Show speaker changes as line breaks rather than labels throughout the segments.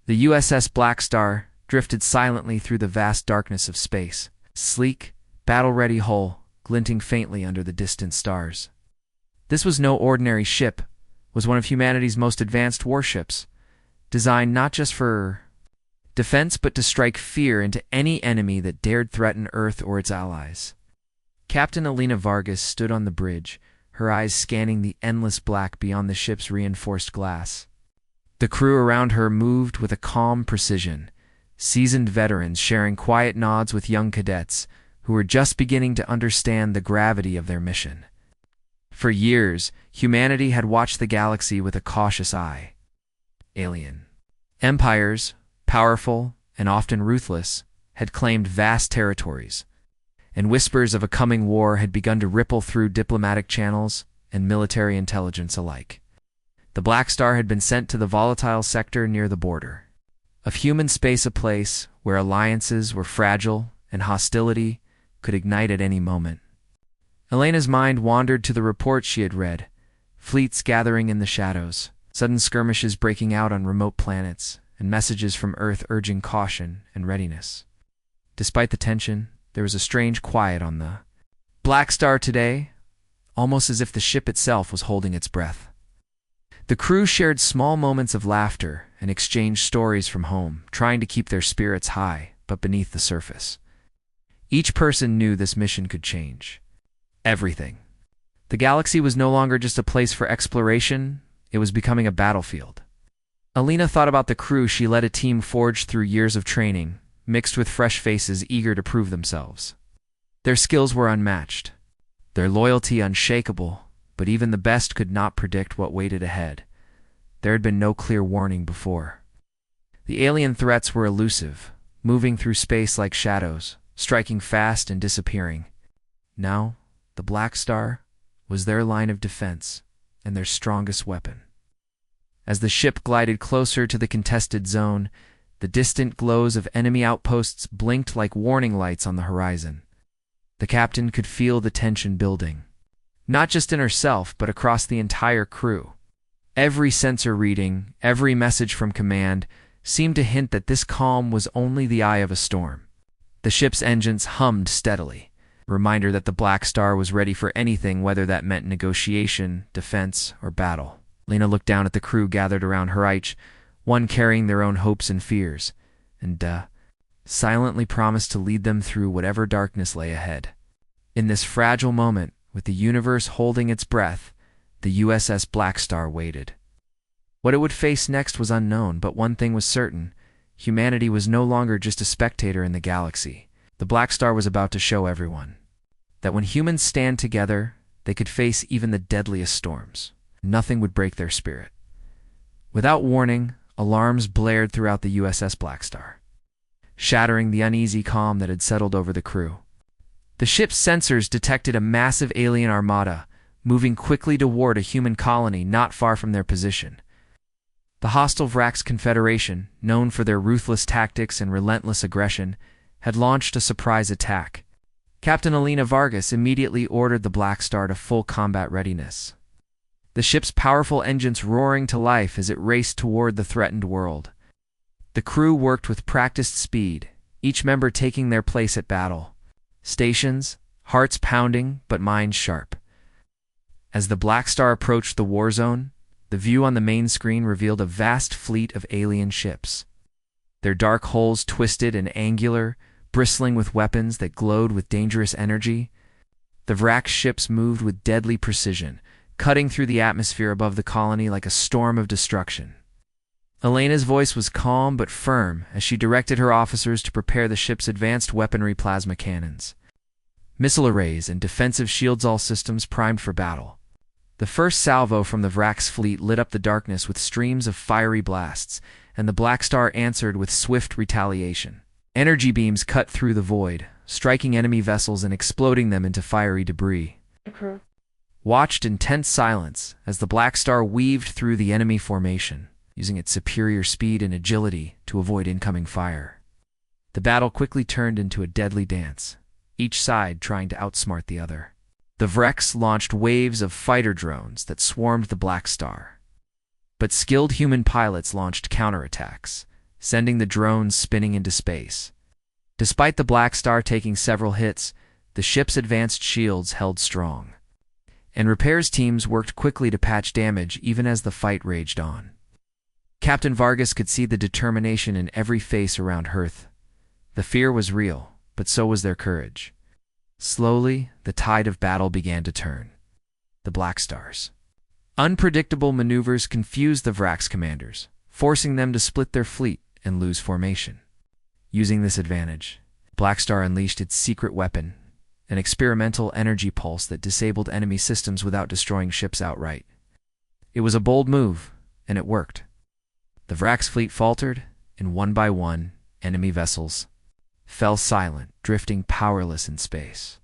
The USS Blackstar drifted silently through the vast darkness of space, sleek, battle-ready hull glinting faintly under the distant stars. This was no ordinary ship, was one of humanity's most advanced warships, designed not just for defense but to strike fear into any enemy that dared threaten Earth or its allies. Captain Elena Vargas stood on the bridge, her eyes scanning the endless black beyond the ship's reinforced glass. The crew around her moved with a calm precision, seasoned veterans sharing quiet nods with young cadets who were just beginning to understand the gravity of their mission. For years, humanity had watched the galaxy with a cautious eye. Alien empires, powerful and often ruthless, had claimed vast territories, and whispers of a coming war had begun to ripple through diplomatic channels and military intelligence alike. The Blackstar had been sent to the volatile sector near the border of human space, a place where alliances were fragile and hostility could ignite at any moment. Elena's mind wandered to the reports she had read, fleets gathering in the shadows, sudden skirmishes breaking out on remote planets, and messages from Earth urging caution and readiness. Despite the tension, there was a strange quiet on the Blackstar today, almost as if the ship itself was holding its breath. The crew shared small moments of laughter and exchanged stories from home, trying to keep their spirits high, but beneath the surface. Each person knew this mission could change everything. The galaxy was no longer just a place for exploration, it was becoming a battlefield. Elena thought about the crew she led, a team forged through years of training, mixed with fresh faces eager to prove themselves. Their skills were unmatched, their loyalty unshakable, but even the best could not predict what waited ahead. There had been no clear warning before. The alien threats were elusive, moving through space like shadows, striking fast and disappearing. Now, the Blackstar was their line of defense and their strongest weapon. As the ship glided closer to the contested zone, the distant glows of enemy outposts blinked like warning lights on the horizon. The captain could feel the tension building, not just in herself, but across the entire crew. Every sensor reading, every message from command, seemed to hint that this calm was only the eye of a storm. The ship's engines hummed steadily, a reminder that the Blackstar was ready for anything, whether that meant negotiation, defense, or battle. Lena looked down at the crew gathered around her, each one carrying their own hopes and fears, and silently promised to lead them through whatever darkness lay ahead. In this fragile moment, with the universe holding its breath, the USS Blackstar waited. What it would face next was unknown, but one thing was certain: humanity was no longer just a spectator in the galaxy. The Blackstar was about to show everyone that when humans stand together, they could face even the deadliest storms. Nothing would break their spirit. Without warning, alarms blared throughout the USS Blackstar, shattering the uneasy calm that had settled over the crew. The ship's sensors detected a massive alien armada moving quickly toward a human colony not far from their position. The hostile Vrax Confederation, known for their ruthless tactics and relentless aggression, had launched a surprise attack. Captain Elena Vargas immediately ordered the Blackstar to full combat readiness, the ship's powerful engines roaring to life as it raced toward the threatened world. The crew worked with practiced speed, each member taking their place at battle stations, hearts pounding but minds sharp. As the Blackstar approached the war zone, the view on the main screen revealed a vast fleet of alien ships, their dark hulls twisted and angular, bristling with weapons that glowed with dangerous energy. The Vrax ships moved with deadly precision, cutting through the atmosphere above the colony like a storm of destruction. Elena's voice was calm but firm as she directed her officers to prepare the ship's advanced weaponry, plasma cannons, missile arrays, and defensive shields, all systems primed for battle. The first salvo from the Vrax fleet lit up the darkness with streams of fiery blasts, and the Blackstar answered with swift retaliation. Energy beams cut through the void, striking enemy vessels and exploding them into fiery debris. Watched in tense silence as the Blackstar weaved through the enemy formation, using its superior speed and agility to avoid incoming fire. The battle quickly turned into a deadly dance, each side trying to outsmart the other. The Vrax launched waves of fighter drones that swarmed the Blackstar, but skilled human pilots launched counterattacks, sending the drones spinning into space. Despite the Blackstar taking several hits, the ship's advanced shields held strong, and repairs teams worked quickly to patch damage even as the fight raged on. Captain Vargas could see the determination in every face around Hearth. The fear was real, but so was their courage. Slowly, the tide of battle began to turn. The Blackstars. Unpredictable maneuvers confused the Vrax commanders, forcing them to split their fleet and lose formation. Using this advantage, Blackstar unleashed its secret weapon, an experimental energy pulse that disabled enemy systems without destroying ships outright. It was a bold move, and it worked. The Vrax fleet faltered, and one by one, enemy vessels fell silent, drifting powerless in space.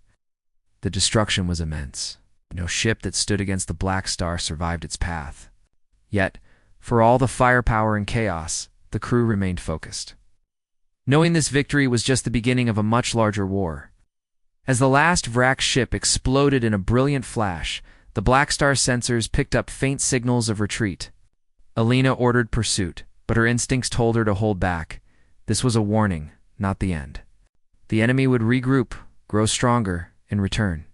The destruction was immense. No ship that stood against the Blackstar survived its path. Yet, for all the firepower and chaos, the crew remained focused, knowing this victory was just the beginning of a much larger war. As the last Vrax ship exploded in a brilliant flash, the Blackstar sensors picked up faint signals of retreat. Alina ordered pursuit, but her instincts told her to hold back. This was a warning, not the end. The enemy would regroup, grow stronger, and return.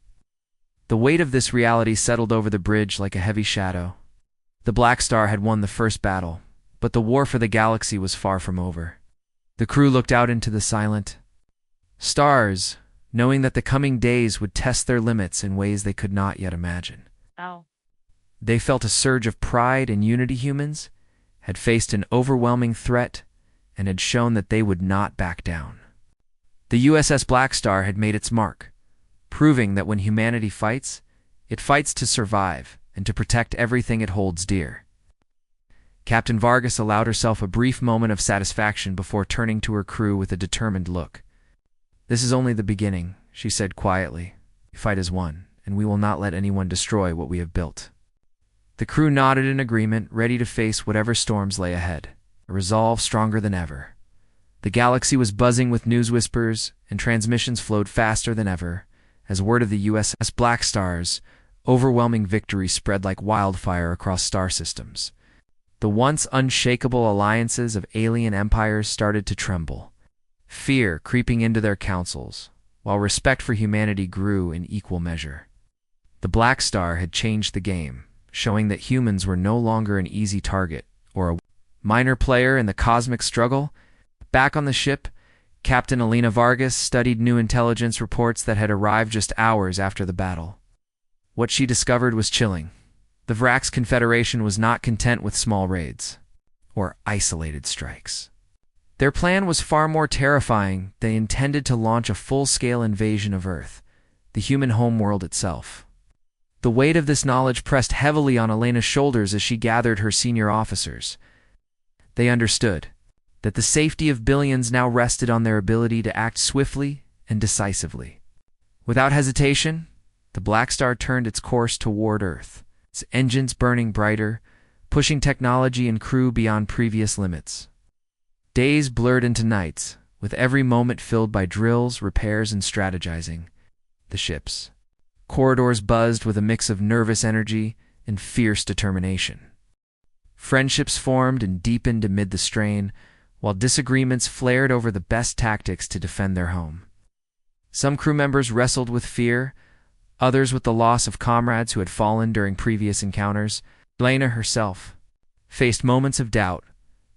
The weight of this reality settled over the bridge like a heavy shadow. The Blackstar had won the first battle, but the war for the galaxy was far from over. The crew looked out into the silent stars, knowing that the coming days would test their limits in ways they could not yet imagine.
Oh.
They felt a surge of pride and unity. Humans had faced an overwhelming threat and had shown that they would not back down. The USS Blackstar had made its mark, proving that when humanity fights, it fights to survive and to protect everything it holds dear. Captain Vargas allowed herself a brief moment of satisfaction before turning to her crew with a determined look. "This is only the beginning," she said quietly. "The fight is won, and we will not let anyone destroy what we have built." The crew nodded in agreement, ready to face whatever storms lay ahead, a resolve stronger than ever. The galaxy was buzzing with news whispers, and transmissions flowed faster than ever, as word of the USS Blackstar's overwhelming victory spread like wildfire across star systems. The once unshakable alliances of alien empires started to tremble, fear creeping into their councils, while respect for humanity grew in equal measure. The Blackstar had changed the game, showing that humans were no longer an easy target or a minor player in the cosmic struggle. Back on the ship, Captain Alina Vargas studied new intelligence reports that had arrived just hours after the battle. What she discovered was chilling. The Vrax Confederation was not content with small raids or isolated strikes. Their plan was far more terrifying. They intended to launch a full-scale invasion of Earth, the human homeworld itself. The weight of this knowledge pressed heavily on Elena's shoulders as she gathered her senior officers. They understood that the safety of billions now rested on their ability to act swiftly and decisively. Without hesitation, the Blackstar turned its course toward Earth, its engines burning brighter, pushing technology and crew beyond previous limits. Days blurred into nights, with every moment filled by drills, repairs, and strategizing. The ship's corridors buzzed with a mix of nervous energy and fierce determination. Friendships formed and deepened amid the strain, while disagreements flared over the best tactics to defend their home. Some crew members wrestled with fear, others with the loss of comrades who had fallen during previous encounters. Elena herself faced moments of doubt,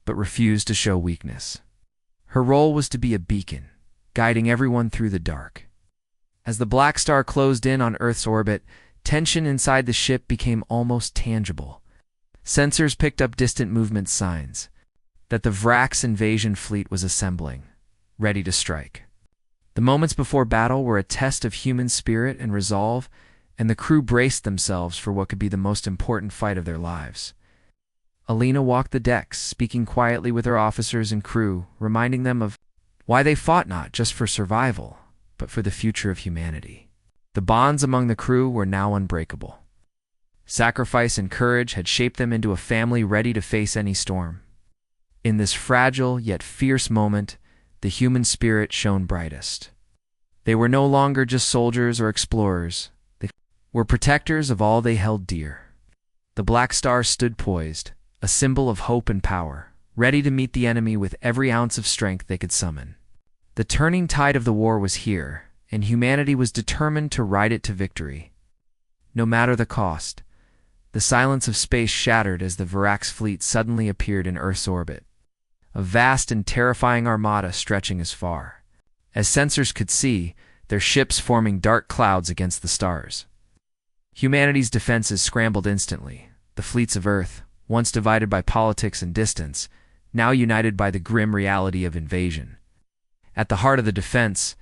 but refused to show weakness. Her role was to be a beacon, guiding everyone through the dark. As the Blackstar closed in on Earth's orbit, tension inside the ship became almost tangible. Sensors picked up distant movement signs that the Vrax invasion fleet was assembling, ready to strike. The moments before battle were a test of human spirit and resolve, and the crew braced themselves for what could be the most important fight of their lives. Alina walked the decks, speaking quietly with her officers and crew, reminding them of why they fought not just for survival, but for the future of humanity. The bonds among the crew were now unbreakable. Sacrifice and courage had shaped them into a family ready to face any storm. In this fragile yet fierce moment, the human spirit shone brightest. They were no longer just soldiers or explorers. They were protectors of all they held dear. The Blackstar stood poised, a symbol of hope and power, ready to meet the enemy with every ounce of strength they could summon. The turning tide of the war was here, and humanity was determined to ride it to victory. No matter the cost. The silence of space shattered as the Varax fleet suddenly appeared in Earth's orbit, a vast and terrifying armada stretching as far as sensors could see, their ships forming dark clouds against the stars. Humanity's defenses scrambled instantly. The fleets of Earth, once divided by politics and distance, now united by the grim reality of invasion. At the heart of the defense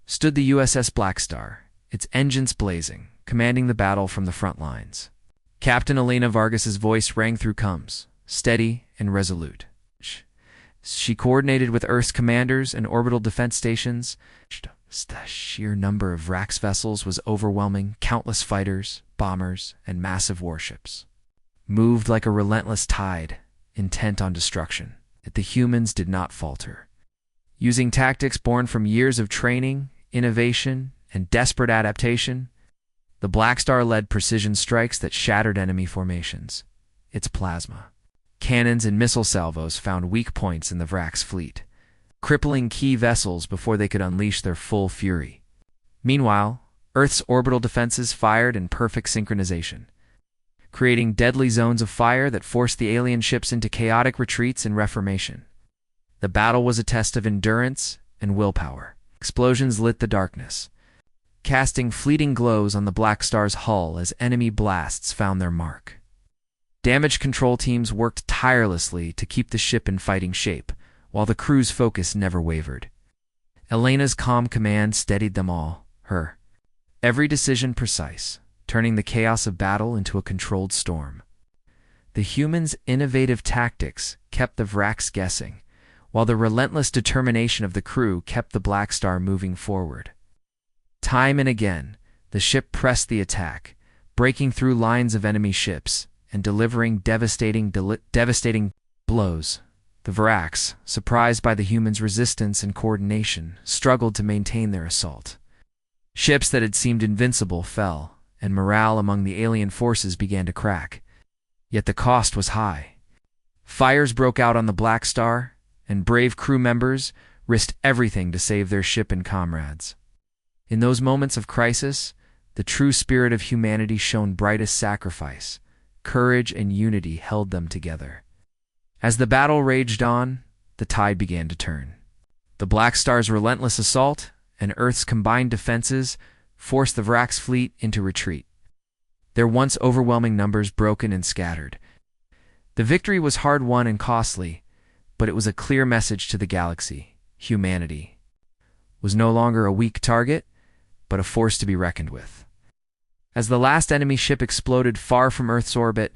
stood the Uss Blackstar, its engines blazing, commanding the battle from the front lines. Captain Elena Vargas's voice rang through comms, steady and resolute. She coordinated with Earth's commanders and orbital defense stations. The sheer number of Vrax vessels was overwhelming, countless fighters, bombers, and massive warships moved like a relentless tide, intent on destruction. Yet the humans did not falter. Using tactics born from years of training, innovation, and desperate adaptation, the Blackstar led precision strikes that shattered enemy formations. Its plasma cannons and missile salvos found weak points in the Vrax fleet, crippling key vessels before they could unleash their full fury. Meanwhile, Earth's orbital defenses fired in perfect synchronization, creating deadly zones of fire that forced the alien ships into chaotic retreats and reformation. The battle was a test of endurance and willpower. Explosions lit the darkness, casting fleeting glows on the Blackstar's hull as enemy blasts found their mark. Damage control teams worked tirelessly to keep the ship in fighting shape, while the crew's focus never wavered. Elena's calm command steadied them all, her every decision precise, turning the chaos of battle into a controlled storm. The humans' innovative tactics kept the Vrax guessing, while the relentless determination of the crew kept the Blackstar moving forward. Time and again, the ship pressed the attack, breaking through lines of enemy ships and delivering devastating blows. The Varax, surprised by the humans' resistance and coordination, struggled to maintain their assault. Ships that had seemed invincible fell, and morale among the alien forces began to crack. Yet the cost was high. Fires broke out on the Blackstar, and brave crew members risked everything to save their ship and comrades. In those moments of crisis, the true spirit of humanity shone bright as sacrifice. Courage and unity held them together. As the battle raged on, the tide began to turn. The Blackstar's relentless assault and Earth's combined defenses forced the Vrax fleet into retreat, their once overwhelming numbers broken and scattered. The victory was hard-won and costly, but it was a clear message to the galaxy. Humanity was no longer a weak target, but a force to be reckoned with. As the last enemy ship exploded far from Earth's orbit,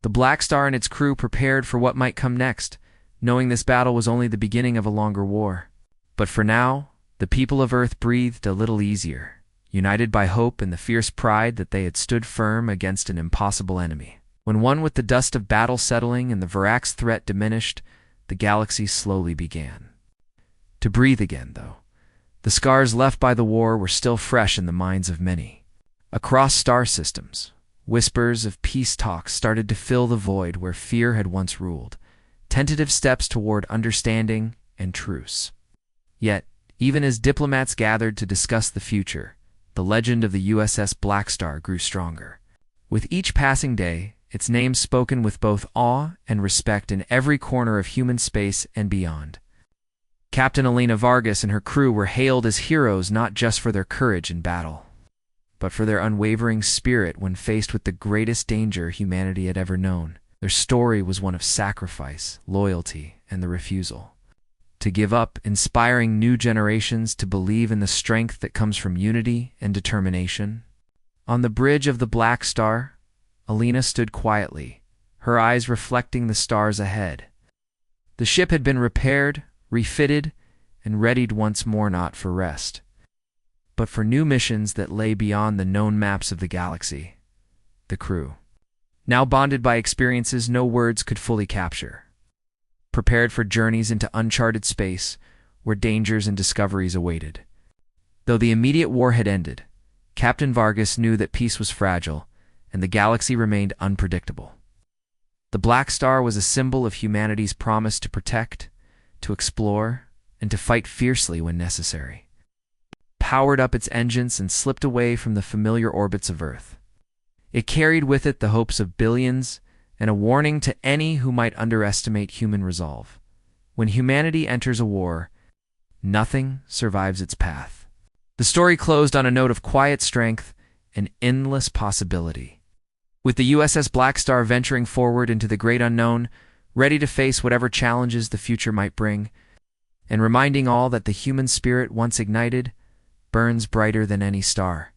the Blackstar and its crew prepared for what might come next, knowing this battle was only the beginning of a longer war. But for now, the people of Earth breathed a little easier, united by hope and the fierce pride that they had stood firm against an impossible enemy. When one with the dust of battle settling and the Varax threat diminished, the galaxy slowly began to breathe again, though. The scars left by the war were still fresh in the minds of many. Across star systems, whispers of peace talks started to fill the void where fear had once ruled, tentative steps toward understanding and truce. Yet, even as diplomats gathered to discuss the future, the legend of the USS Blackstar grew stronger. With each passing day, its name spoken with both awe and respect in every corner of human space and beyond. Captain Elena Vargas and her crew were hailed as heroes not just for their courage in battle, but for their unwavering spirit when faced with the greatest danger humanity had ever known. Their story was one of sacrifice, loyalty, and the refusal to give up, inspiring new generations to believe in the strength that comes from unity and determination. On the bridge of the Blackstar, Elena stood quietly, her eyes reflecting the stars ahead. The ship had been repaired, refitted, and readied once more not for rest, but for new missions that lay beyond the known maps of the galaxy. The crew, now bonded by experiences no words could fully capture, prepared for journeys into uncharted space where dangers and discoveries awaited. Though the immediate war had ended, Captain Vargas knew that peace was fragile and the galaxy remained unpredictable. The Black Star was a symbol of humanity's promise to protect, to explore, and to fight fiercely when necessary. Powered up its engines and slipped away from the familiar orbits of Earth. It carried with it the hopes of billions and a warning to any who might underestimate human resolve. When humanity enters a war, nothing survives its path. The story closed on a note of quiet strength and endless possibility. With the USS Blackstar venturing forward into the great unknown, ready to face whatever challenges the future might bring, and reminding all that the human spirit once ignited burns brighter than any star.